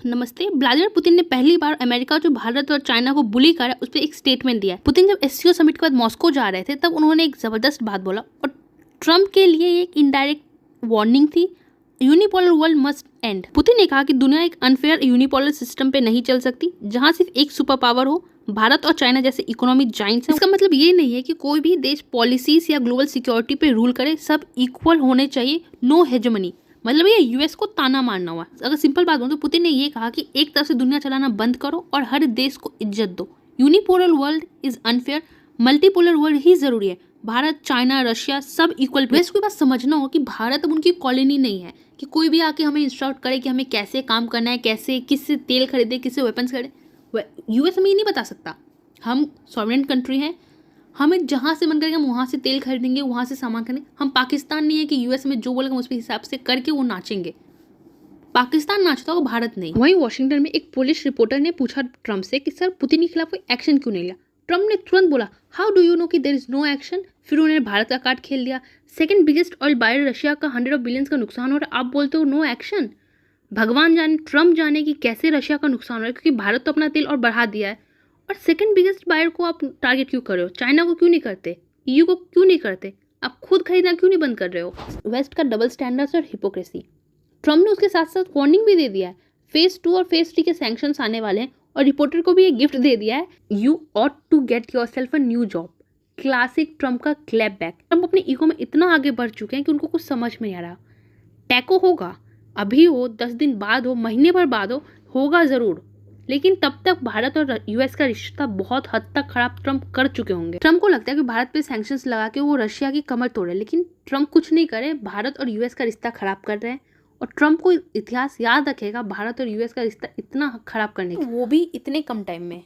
नमस्ते। Vladimir Putin ने पहली बार अमेरिका जो भारत और चाइना को बुली कर रहा है उस पर एक स्टेटमेंट दिया है। पुतिन जब एससीओ समिट के बाद मॉस्को जा रहे थे तब उन्होंने एक जबरदस्त बात बोला और ट्रम्प के लिए एक इनडायरेक्ट वार्निंग थी। Unipolar world must and. Putin ने कहा कि दुनिया एक अनफेयर यूनिपोलर सिस्टम पे नहीं चल सकती जहां सिर्फ एक सुपर पावर हो। भारत और चाइना जैसे इकोनॉमिक जाइंट्स हैं। इसका मतलब ये नहीं है कि कोई भी देश पॉलिसीज या ग्लोबल सिक्योरिटी पे रूल करे, सब इक्वल होने चाहिए। नो हेजेमनी मतलब ये यूएस को ताना मारना हुआ। अगर सिंपल बात हो तो पुतिन ने ये कहा कि एक तरफ से दुनिया चलाना बंद करो और हर देश को इज्जत दो। Unipolar world is unfair, multipolar world ही जरूरी है। भारत, चाइना, रशिया सब इक्वल। वेस्ट को बात समझना हो कि भारत अब उनकी कॉलोनी नहीं है कि कोई भी आके हमें इंस्ट्रक्ट करे कि हमें कैसे काम करना है, कैसे किससे तेल खरीदे, किससे वेपन्स खरीदे। यूएस हमें ये नहीं बता सकता। हम सॉवरेन कंट्री हैं, हमें जहाँ से मन करेगा हम वहाँ से तेल खरीदेंगे, वहाँ से सामान खरीदेंगे। हम पाकिस्तान नहीं है कि यूएस में जो बोलेगा हम उस हिसाब से करके वो नाचेंगे। पाकिस्तान नाचता होगा, भारत नहीं। वहीं वॉशिंगटन में एक पुलिस रिपोर्टर ने पूछा ट्रम्प से कि सर पुतिन के खिलाफ कोई एक्शन क्यों नहीं लिया। ट्रम्प ने तुरंत बोला हाउ डू यू नो कि देयर इज नो एक्शन। फिर उन्होंने भारत का कार्ड खेल दिया। Second biggest oil buyer Russia का 100 बिलियन का नुकसान हो रहा है, आप बोलते हो नो एक्शन। भगवान जाने, ट्रम्प जाने कि कैसे रशिया का नुकसान हो रहा है, क्योंकि भारत तो अपना तेल और बढ़ा दिया है। और सेकंड बिगेस्ट बायर को आप टारगेट क्यों कर रहे हो? चाइना को क्यों नहीं करते? ईयू को क्यों नहीं करते? आप खुद खरीदना क्यों नहीं बंद कर रहे हो? वेस्ट का डबल स्टैंडर्ड्स और हिपोक्रेसी। ट्रम्प ने उसके साथ साथ वार्निंग भी दे दिया है। फेज 2 और फेज 3 के सैंक्शंस आने वाले हैं और रिपोर्टर को भी एक गिफ्ट दे दिया है, you ought to get yourself a new job. Classic Trump का क्लैप बैक। ट्रम्प अपने ईगो में इतना आगे बढ़ चुके हैं कि उनको कुछ समझ में नहीं आ रहा। टैको होगा, अभी हो, 10 दिन बाद हो, महीने भर बाद हो, होगा जरूर, लेकिन तब तक भारत और यूएस का रिश्ता बहुत हद तक खराब ट्रम्प कर चुके होंगे। ट्रम्प को लगता है कि भारत पे सैंक्शंस लगा के वो रशिया की कमर तोड़े, लेकिन ट्रम्प कुछ नहीं करे, भारत और यूएस का रिश्ता खराब कर रहे हैं। और ट्रम्प को इतिहास याद रखेगा भारत और यूएस का रिश्ता इतना खराब करने का, वो भी इतने कम टाइम में।